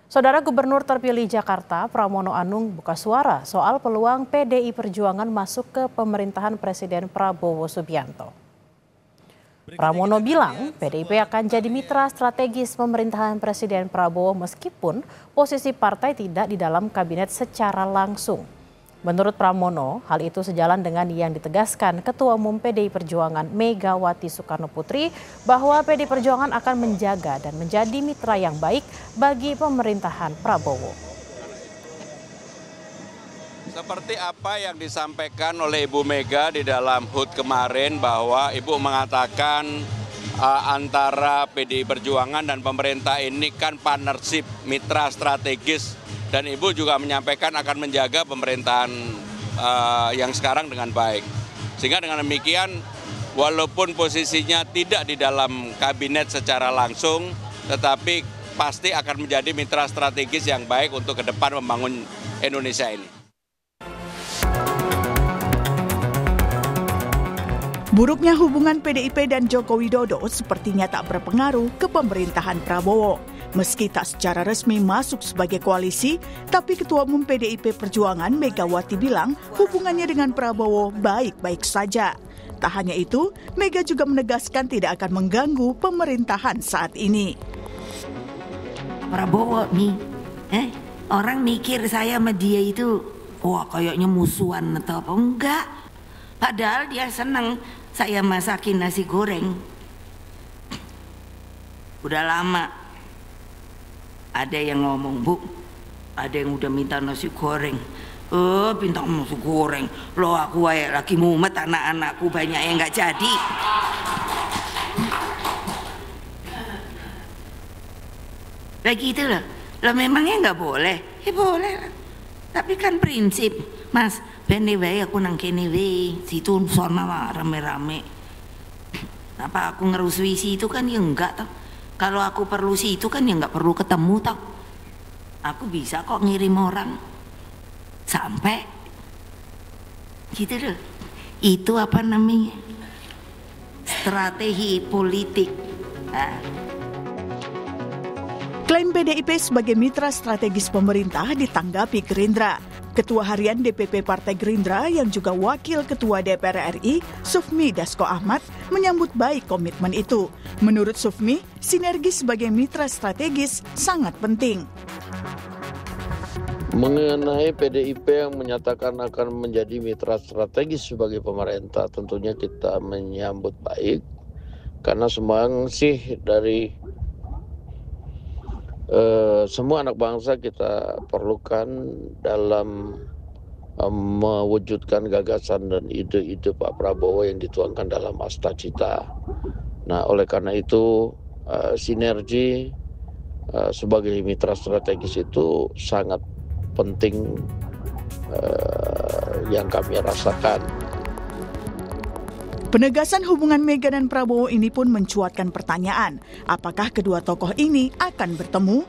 Saudara Gubernur terpilih Jakarta, Pramono Anung buka suara soal peluang PDI Perjuangan masuk ke pemerintahan Presiden Prabowo Subianto. Pramono bilang PDIP akan jadi mitra strategis pemerintahan Presiden Prabowo meskipun posisi partai tidak di dalam kabinet secara langsung. Menurut Pramono, hal itu sejalan dengan yang ditegaskan Ketua Umum PDI Perjuangan Megawati Soekarnoputri bahwa PDI Perjuangan akan menjaga dan menjadi mitra yang baik bagi pemerintahan Prabowo. Seperti apa yang disampaikan oleh Ibu Mega di dalam HUT kemarin bahwa Ibu mengatakan antara PDI Perjuangan dan pemerintah ini kan partnership, mitra strategis. Dan Ibu juga menyampaikan akan menjaga pemerintahan yang sekarang dengan baik. Sehingga dengan demikian, walaupun posisinya tidak di dalam kabinet secara langsung, tetapi pasti akan menjadi mitra strategis yang baik untuk ke depan membangun Indonesia ini. Buruknya hubungan PDIP dan Joko Widodo sepertinya tak berpengaruh ke pemerintahan Prabowo. Meski tak secara resmi masuk sebagai koalisi, tapi Ketua Umum PDIP Perjuangan Megawati bilang hubungannya dengan Prabowo baik-baik saja. Tak hanya itu, Mega juga menegaskan tidak akan mengganggu pemerintahan saat ini. Prabowo nih, orang mikir saya sama dia itu, wah kayaknya musuhan atau apa, enggak. Padahal dia senang saya masakin nasi goreng. Udah lama. Ada yang ngomong, Bu, ada yang udah minta nasi goreng. Minta nasi goreng. Loh aku lagi mumet, anak-anakku banyak yang nggak jadi. Lagi itu loh. Loh memangnya nggak boleh? Ya boleh. Tapi kan prinsip, Mas. Bene wae aku nang kene wae. Situ sono rame-rame. Apa aku ngerusui situ kan ya enggak toh. Kalau aku perlu sih itu kan ya nggak perlu ketemu toh. Aku bisa kok ngirim orang sampai gitu loh. Itu apa namanya? Strategi politik. Klaim PDIP sebagai mitra strategis pemerintah ditanggapi Gerindra. Ketua Harian DPP Partai Gerindra yang juga Wakil Ketua DPR RI, Sufmi Dasko Ahmad, menyambut baik komitmen itu. Menurut Sufmi, sinergi sebagai mitra strategis sangat penting. Mengenai PDIP yang menyatakan akan menjadi mitra strategis sebagai pemerintah, tentunya kita menyambut baik. Karena sih dari semua anak bangsa kita perlukan dalam mewujudkan gagasan dan ide-ide Pak Prabowo yang dituangkan dalam Asta Cita. Nah, oleh karena itu sinergi sebagai mitra strategis itu sangat penting yang kami rasakan. Penegasan hubungan Mega dan Prabowo ini pun mencuatkan pertanyaan, apakah kedua tokoh ini akan bertemu?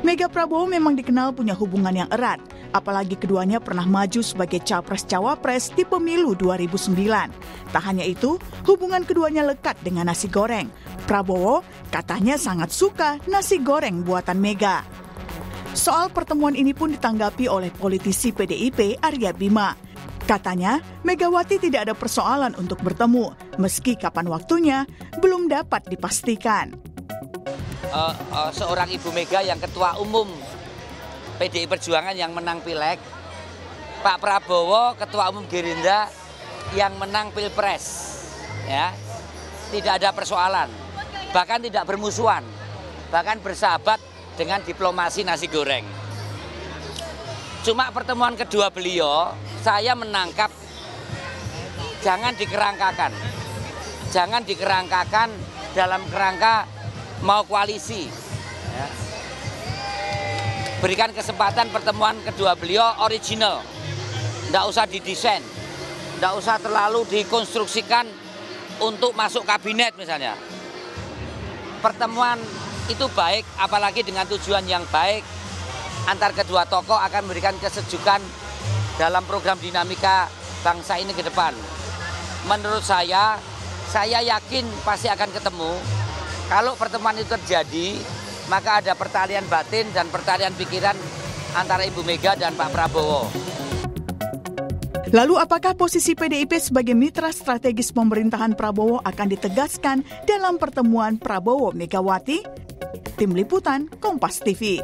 Mega Prabowo memang dikenal punya hubungan yang erat, apalagi keduanya pernah maju sebagai capres-cawapres di pemilu 2009. Tak hanya itu, hubungan keduanya lekat dengan nasi goreng. Prabowo katanya sangat suka nasi goreng buatan Mega. Soal pertemuan ini pun ditanggapi oleh politisi PDIP Arya Bima. Katanya, Megawati tidak ada persoalan untuk bertemu, meski kapan waktunya belum dapat dipastikan. Seorang Ibu Mega yang Ketua Umum PDI Perjuangan yang menang Pileg, Pak Prabowo Ketua Umum Gerindra yang menang Pilpres, ya, tidak ada persoalan, bahkan tidak bermusuhan, bahkan bersahabat dengan diplomasi nasi goreng. Cuma pertemuan kedua beliau, saya menangkap jangan dikerangkakan dalam kerangka mau koalisi. Ya. Berikan kesempatan pertemuan kedua beliau original, tidak usah didesain, tidak usah terlalu dikonstruksikan untuk masuk kabinet misalnya. Pertemuan itu baik, apalagi dengan tujuan yang baik. Antar kedua tokoh akan memberikan kesejukan dalam program dinamika bangsa ini ke depan. Menurut saya yakin pasti akan ketemu. Kalau pertemuan itu terjadi, maka ada pertalian batin dan pertalian pikiran antara Ibu Mega dan Pak Prabowo. Lalu apakah posisi PDIP sebagai mitra strategis pemerintahan Prabowo akan ditegaskan dalam pertemuan Prabowo-Megawati? Tim Liputan Kompas TV.